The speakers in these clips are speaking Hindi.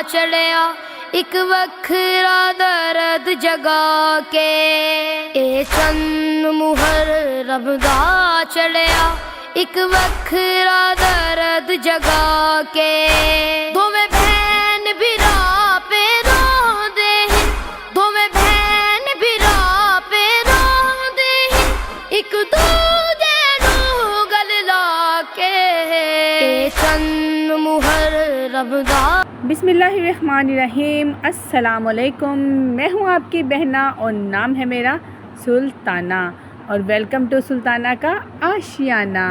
चढ़िया एक वखरा दर्द जगा के ए चंद मुहर रबदा चढ़िया एक वखरा दर्द जगा के दोवें भैन बिरा पे रोंदे हैं दोवें भैन बिरा पे रोंदे हैं एक दूजे नू गल ला के ए चंद मुहर रबदा। बिस्मिल्लाहिर्रहमानिर्रहीम। अस्सलामुअलैकुम। मैं हूँ आपकी बहना और नाम है मेरा सुल्ताना और वेलकम टू सुल्ताना का आशियाना।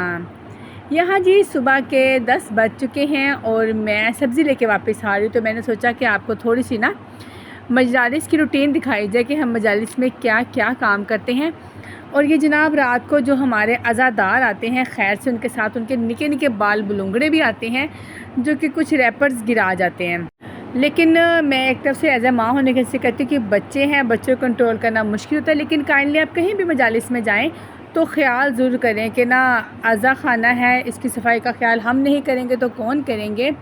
यहाँ जी सुबह के 10 बज चुके हैं और मैं सब्ज़ी लेके वापस आ रही हूँ, तो मैंने सोचा कि आपको थोड़ी सी ना मजालिस की रूटीन दिखाई जाए कि हम मजालिस में क्या क्या काम करते हैं। और ये जनाब रात को जो हमारे अज़ादार आते हैं, खैर से उनके साथ उनके निके निके बाल बुलंगड़े भी आते हैं जो कि कुछ रैपर्स गिरा जाते हैं। लेकिन मैं एक तरफ से एज ए माँ होने से कहती हूँ कि बच्चे हैं, बच्चों को कंट्रोल करना मुश्किल होता है। लेकिन काइंडली आप कहीं भी मजालिस में जाएं तो ख़्याल ज़रूर करें कि ना अज़ा खाना है, इसकी सफाई का ख्याल हम नहीं करेंगे तो कौन करेंगे।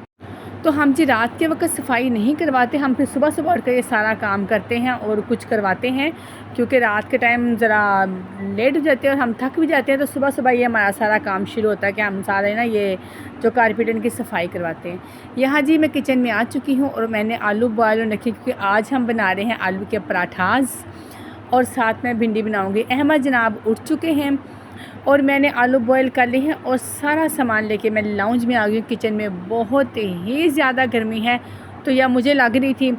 तो हम जी रात के वक्त सफाई नहीं करवाते, हम फिर सुबह सुबह उठकर ये सारा काम करते हैं और कुछ करवाते हैं, क्योंकि रात के टाइम ज़रा लेट हो जाते हैं और हम थक भी जाते हैं। तो सुबह सुबह ये हमारा सारा काम शुरू होता है कि हम सारे ना ये जो कारपेट इनकी सफाई करवाते हैं। यहाँ जी मैं किचन में आ चुकी हूँ और मैंने आलू बॉयल रखे, क्योंकि आज हम बना रहे हैं आलू के पराठाज और साथ में भिंडी बनाऊँगी। अहमद जनाब उठ चुके हैं और मैंने आलू बॉयल कर लिए हैं और सारा सामान लेके मैं लाउंज में आ गई हूँ। किचन में बहुत ही ज़्यादा गर्मी है, तो यह मुझे लग रही थी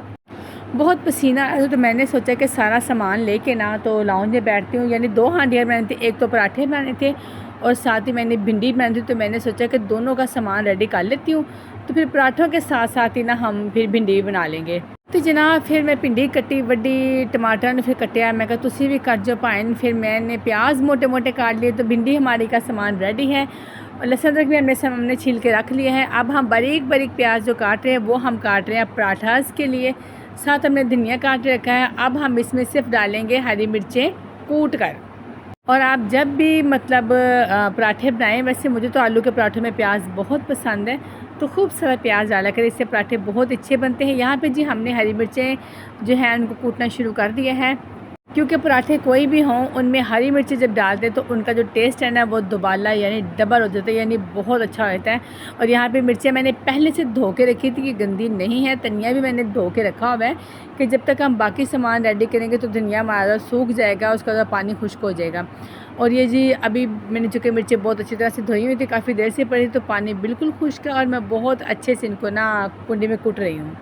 बहुत पसीना आया, तो मैंने सोचा कि सारा सामान लेके ना तो लाउंज में बैठती हूँ। यानी 2 हांडियाँ बनाने थे, एक तो पराठे बनाने थे और साथ ही मैंने भिंडी बनानी थी, तो मैंने सोचा कि दोनों का सामान रेडी कर लेती हूँ, तो फिर पराठों के साथ साथ ही ना हम फिर भिंडी भी बना लेंगे। तो जनाब फिर मैं भिंडी कट्टी, वड्डी टमाटर ने फिर कटिया, मैं कहा तुसी भी कट जो पाइन। फिर मैंने प्याज मोटे मोटे काट लिए, तो भिंडी हमारी का सामान रेडी है और लहसुन अदरक भी हमने छील के रख लिए हैं। अब हम बारीक बारीक प्याज जो काट रहे हैं वो हम काट रहे हैं पराठास के लिए, साथ हमने धनिया काट रखा है। अब हम इसमें सिर्फ डालेंगे हरी मिर्चें कूट कर। और आप जब भी मतलब पराठे बनाएं, वैसे मुझे तो आलू के पराठों में प्याज बहुत पसंद है, तो खूब सारा प्याज डाला कर, इससे पराठे बहुत अच्छे बनते हैं। यहाँ पे जी हमने हरी मिर्चें जो है उनको कूटना शुरू कर दिया है, क्योंकि पराठे कोई भी हों उनमें हरी मिर्ची जब डालते हैं तो उनका जो टेस्ट है ना वो दोबाला यानी डबल हो जाता है, यानी बहुत अच्छा रहता है। और यहाँ पे मिर्चें मैंने पहले से धो के रखी थी कि गंदी नहीं है। धनिया भी मैंने धो के रखा हुआ है कि जब तक हम बाकी सामान रेडी करेंगे तो धनिया हमारा सूख जाएगा, उसका बाद पानी खुश्क हो जाएगा। और ये जी अभी मैंने चूँकि मिर्चें बहुत अच्छी तरह से धोई हुई थी, काफ़ी देर से पड़ी, तो पानी बिल्कुल खुश्क है और मैं बहुत अच्छे से इनको ना कुंडी में कूट रही हूँ,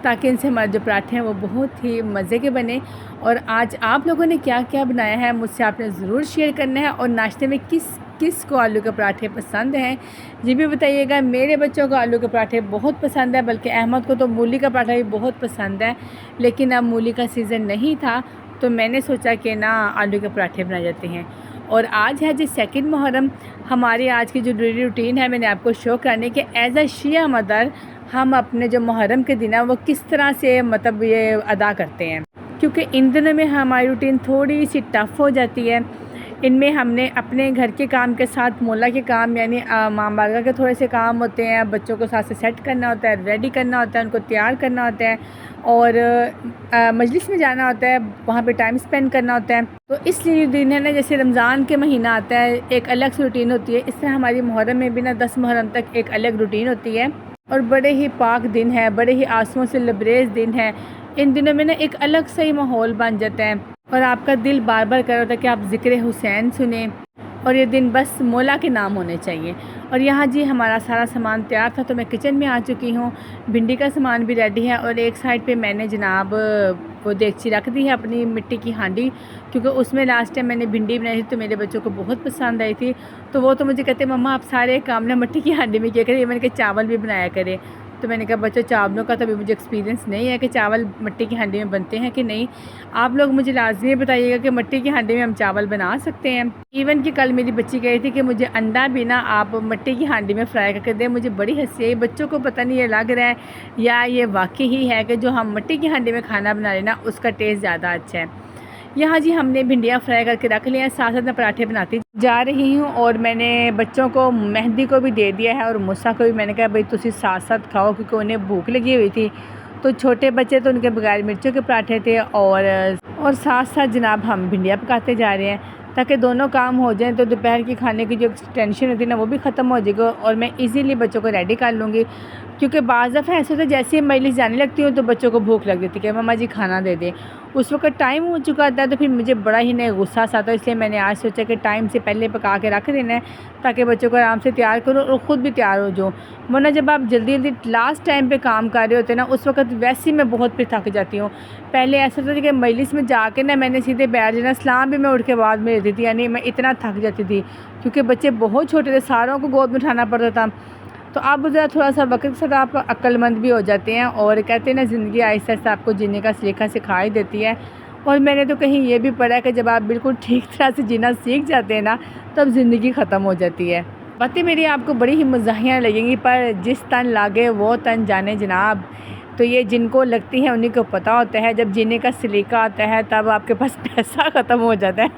ताकि इनसे हमारे जो पराठे हैं वो बहुत ही मज़े के बने। और आज आप लोगों ने क्या क्या बनाया है मुझसे आपने ज़रूर शेयर करना है, और नाश्ते में किस को आलू के पराठे पसंद हैं ये भी बताइएगा। मेरे बच्चों को आलू के पराठे बहुत पसंद है, बल्कि अहमद को तो मूली का पराठा भी बहुत पसंद है, लेकिन अब मूली का सीज़न नहीं था तो मैंने सोचा कि ना आलू के पराठे बनाए जाते हैं। और आज है जी 2 मुहर्रम। हमारी आज की जो डेली रूटीन है मैंने आपको शो करने के एज अ शिया मदर हम अपने जो मुहर्रम के दिन है वो किस तरह से मतलब ये अदा करते हैं, क्योंकि इन दिनों में हमारी रूटीन थोड़ी सी टफ़ हो जाती है। इनमें हमने अपने घर के काम के साथ मोला के काम यानी माँ बारगा के थोड़े से काम होते हैं, बच्चों को साथ से सेट करना होता है, रेडी करना होता है, उनको तैयार करना होता है और मजलिस में जाना होता है, वहाँ पे टाइम स्पेंड करना होता है। तो इसलिए दिन है ना, जैसे रमज़ान के महीना आता है एक अलग सी रूटीन होती है, इस तरह हमारी मुहर्रम में भी ना 10 मुहर्रम तक एक अलग रूटीन होती है और बड़े ही पाक दिन है, बड़े ही आंसुओं से लबरेज दिन है। इन दिनों में ना एक अलग सा ही माहौल बन जाता है और आपका दिल बार बार कर रहा था कि आप ज़िक्र हुसैन सुने और ये दिन बस मौला के नाम होने चाहिए। और यहाँ जी हमारा सारा सामान तैयार था, तो मैं किचन में आ चुकी हूँ। भिंडी का सामान भी रेडी है और एक साइड पे मैंने जनाब वो देगची रख दी है अपनी मिट्टी की हांडी, क्योंकि उसमें लास्ट टाइम मैंने भिंडी बनाई थी तो मेरे बच्चों को बहुत पसंद आई थी। तो वो तो मुझे कहते मम्मा आप सारे काम ना मिट्टी की हांडी में किया करें, मैंने कहा चावल भी बनाया करें। तो मैंने कहा बच्चों चावलों का तो अभी मुझे एक्सपीरियंस नहीं है कि चावल मिट्टी की हांडी में बनते हैं कि नहीं। आप लोग मुझे लाजमी बताइएगा कि मिट्टी की हांडी में हम चावल बना सकते हैं। इवन कि कल मेरी बच्ची कही थी कि मुझे अंडा भी ना आप मिट्टी की हांडी में फ्राई करके दें। मुझे बड़ी हंसी आई, बच्चों को पता नहीं ये लग रहा है या ये वाकई ही है कि जो हम मिट्टी की हांडी में खाना बना लेना उसका टेस्ट ज़्यादा अच्छा है। यहाँ जी हमने भिंडियाँ फ्राई करके रख लिया हैं, साथ साथ मैं पराठे बनाती जा रही हूँ। और मैंने बच्चों को मेहंदी को भी दे दिया है और मूसा को भी मैंने कहा भाई तुसी साथ साथ खाओ, क्योंकि उन्हें भूख लगी हुई थी। तो छोटे बच्चे तो उनके बगैर मिर्चों के पराठे थे और साथ साथ जनाब हम भिंडियाँ पकाते जा रहे हैं ताकि दोनों काम हो जाएं, तो दोपहर की खाने की जो टेंशन होती है ना वो भी ख़त्म हो जाएगी और मैं इजीली बच्चों को रेडी कर लूँगी। क्योंकि बाज़ दफ़ा ऐसे होता है जैसे ही मजलिस जाने लगती हूँ तो बच्चों को भूख लग जाती है कि मम्मा जी खाना दे दें। उस वक्त टाइम हो चुका था तो फिर मुझे बड़ा ही नहीं गुस्सा आता है, इसलिए मैंने आज सोचा कि टाइम से पहले पका के रख देना है ताकि बच्चों को आराम से तैयार करो और ख़ुद भी तैयार हो जाओ। वरना जब आप जल्दी जल्दी लास्ट टाइम पे काम कर रहे होते ना उस वक्त वैसे ही मैं बहुत फिर थक जाती हूँ। पहले ऐसा था कि मजलिस में जाके ना मैंने सीधे बैठ जाना, सलाम भी मैं उठ के बाद में देती थी, यानी मैं इतना थक जाती थी क्योंकि बच्चे बहुत छोटे थे, सारों को गोद में उठाना पड़ता था। तो अब ज़रा थोड़ा सा वक्त के साथ आप अक्लमंद भी हो जाते हैं और कहते हैं ना ज़िंदगी आहिस्ता आहिस्ता आपको जीने का सलीका सिखा ही देती है। और मैंने तो कहीं ये भी पढ़ा है कि जब आप बिल्कुल ठीक तरह से जीना सीख जाते हैं ना तब ज़िंदगी ख़त्म हो जाती है। बातें मेरी आपको बड़ी ही मज़ाहिया लगेंगी पर जिस तन लागे वो तन जाने जनाब। तो ये जिनको लगती है उन्हीं को पता होता है, जब जीने का सलीका आता है तब आपके पास पैसा ख़त्म हो जाता है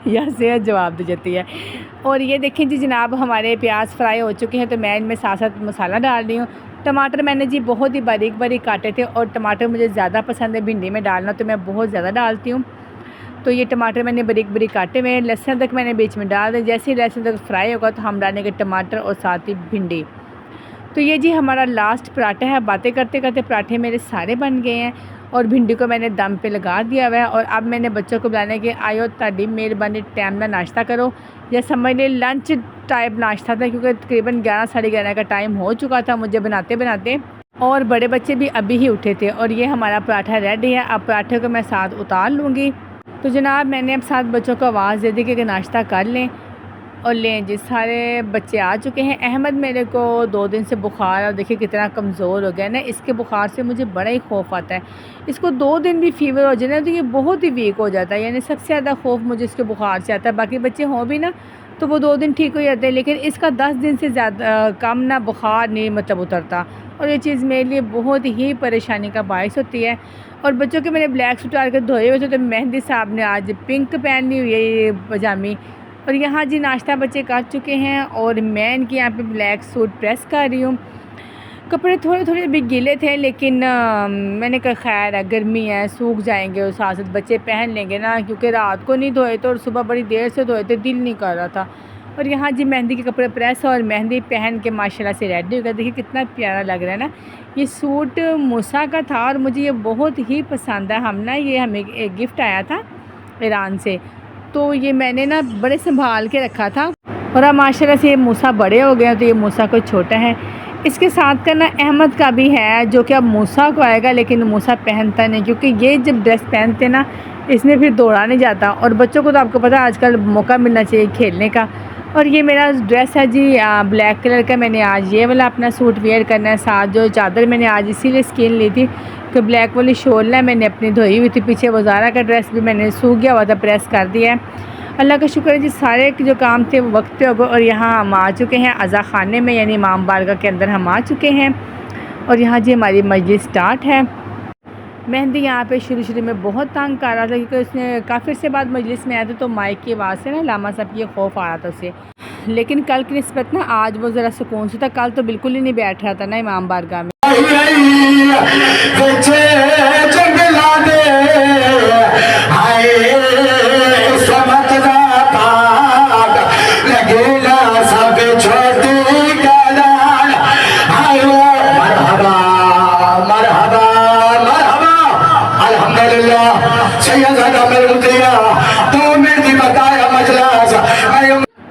या सेहत जवाब दे जाती है। और ये देखें जी जनाब हमारे प्याज फ्राई हो चुके हैं तो मैं इनमें साथ साथ मसाला डाल रही हूँ। टमाटर मैंने जी बहुत ही बारीक बारीक काटे थे और टमाटर मुझे ज़्यादा पसंद है भिंडी में डालना, तो मैं बहुत ज़्यादा डालती हूँ। तो ये टमाटर मैंने बारीक बारीक काटे हुए, लहसुन तक मैंने बीच में डाल दिया। जैसे ही लहसुन तक फ्राई होगा तो हम डालेंगे टमाटर और साथ ही भिंडी। तो ये जी हमारा लास्ट पराठा है। बातें करते करते पराठे मेरे सारे बन गए हैं और भिंडी को मैंने दम पे लगा दिया हुआ है। और अब मैंने बच्चों को बुलाने के आयो ताड़ी मेहरबानी टाइम ना नाश्ता करो, या समझ लें लंच टाइप नाश्ता था क्योंकि तकरीबन 11 साढ़े 11 का टाइम हो चुका था मुझे बनाते बनाते, और बड़े बच्चे भी अभी ही उठे थे। और ये हमारा पराठा रेडी है। अब पराठे को मैं साथ उतार लूँगी। तो जनाब मैंने अब साथ बच्चों को आवाज़ दे दी कि नाश्ता कर लें और लें जी। सारे बच्चे आ चुके हैं। अहमद मेरे को 2 दिन से बुखार, और देखिए कितना कमज़ोर हो गया ना, इसके बुखार से मुझे बड़ा ही खौफ आता है। इसको 2 दिन भी फीवर हो जाए ना तो ये बहुत ही वीक हो जाता है, यानी सबसे ज़्यादा खौफ मुझे इसके बुखार से आता है। बाकी बच्चे हों भी ना तो वो 2 दिन ठीक हो जाते हैं, लेकिन इसका 10 दिन से ज़्यादा कम ना बुखार नहीं मतलब उतरता, और ये चीज़ मेरे लिए बहुत ही परेशानी का बायस होती है। और बच्चों के मैंने ब्लैक सूट डाल कर धोए हुए थे तो मेहंदी साहब ने आज पिंक पहनी हुई है ये पजामी। और यहाँ जी नाश्ता बच्चे कर चुके हैं और मैं इनकी यहाँ पे ब्लैक सूट प्रेस कर रही हूँ। कपड़े थोड़े थोड़े अभी गीले थे लेकिन मैंने कहा खैर है गर्मी है सूख जाएंगे और साथ साथ बच्चे पहन लेंगे ना, क्योंकि रात को नहीं धोए तो और सुबह बड़ी देर से धोए थे, दिल नहीं कर रहा था। और यहाँ जी मेहंदी के कपड़े प्रेस और मेहंदी पहन के माशाल्लाह से रेडी हो गया। देखिए कितना प्यारा लग रहा है ना। ये सूट मूसा का था और मुझे ये बहुत ही पसंद है। ये हमें एक गिफ्ट आया था ईरान से, तो ये मैंने ना बड़े संभाल के रखा था। और अब माशाल्लाह से ये मूसा बड़े हो गए हैं तो ये मूसा कोई छोटा है। इसके साथ का ना अहमद का भी है जो कि अब मूसा को आएगा, लेकिन मूसा पहनता नहीं क्योंकि ये जब ड्रेस पहनते ना इसमें फिर दौड़ा नहीं जाता। और बच्चों को तो आपको पता है आजकल मौका मिलना चाहिए खेलने का। और ये मेरा ड्रेस है जी ब्लैक कलर का। मैंने आज ये वाला अपना सूट वेयर करना है। साथ जो चादर मैंने आज इसीलिए स्किन ली थी कि ब्लैक वाली शोल है मैंने अपनी धोई हुई थी। पीछे वज़ारा का ड्रेस भी मैंने सूख गया हुआ था, प्रेस कर दिया है। अल्लाह का शुक्र है जी सारे जो काम थे वो वक्त पे हो गए। और यहाँ हम आ चुके हैं अज़ा खाने में, यानी इमाम बारगाह के अंदर हम आ चुके हैं। और यहाँ जी हमारी मस्जिद स्टार्ट है। मेहंदी यहाँ पे शुरू में बहुत तंग कर रहा था क्योंकि उसने काफ़ी से बाद मजलिस में आया था तो माइक की आवाज़ से ना लामा साहब की खौफ आ रहा था उसे। लेकिन कल की निस्बत ना आज वो ज़रा सुकून से था। कल तो बिल्कुल ही नहीं बैठ रहा था ना इमाम बारगाह में।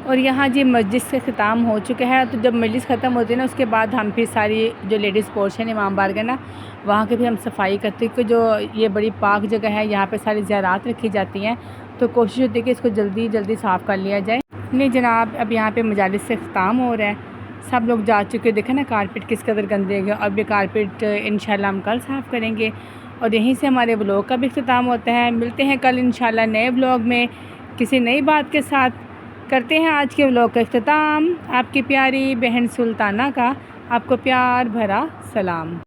और यहाँ जी मस्जिद से ख़त्म हो चुका है। तो जब मजलिस ख़त्म होती है ना उसके बाद हम फिर सारी जो लेडीज़ पोर्शन इमाम बारगाह ना वहाँ की भी हम सफाई करते हैं, क्योंकि जो ये बड़ी पाक जगह है यहाँ पे सारी ज़ियारात रखी जाती हैं, तो कोशिश होती है कि इसको जल्दी जल्दी साफ़ कर लिया जाए। नहीं जनाब अब यहाँ पे मजालिस से ख़त्म हो रहा है, सब लोग जा चुके। देखें ना कारपेट किस कदर गंदे हो गए। अब ये कारपेट इंशाल्लाह हम कल साफ़ करेंगे। और यहीं से हमारे व्लॉग का भी ख़त्म होता है। मिलते हैं कल इंशाल्लाह नए व्लॉग में किसी नई बात के साथ। करते हैं आज के व्लॉग का इख्तिताम। आपकी प्यारी बहन सुल्ताना का आपको प्यार भरा सलाम।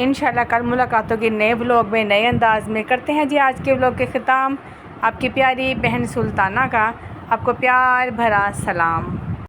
इंशाल्लाह कल मुलाकातों की नए व्लॉग में नए अंदाज में करते हैं जी आज के व्लॉग के ख़िताम। आपकी प्यारी बहन सुल्ताना का आपको प्यार भरा सलाम।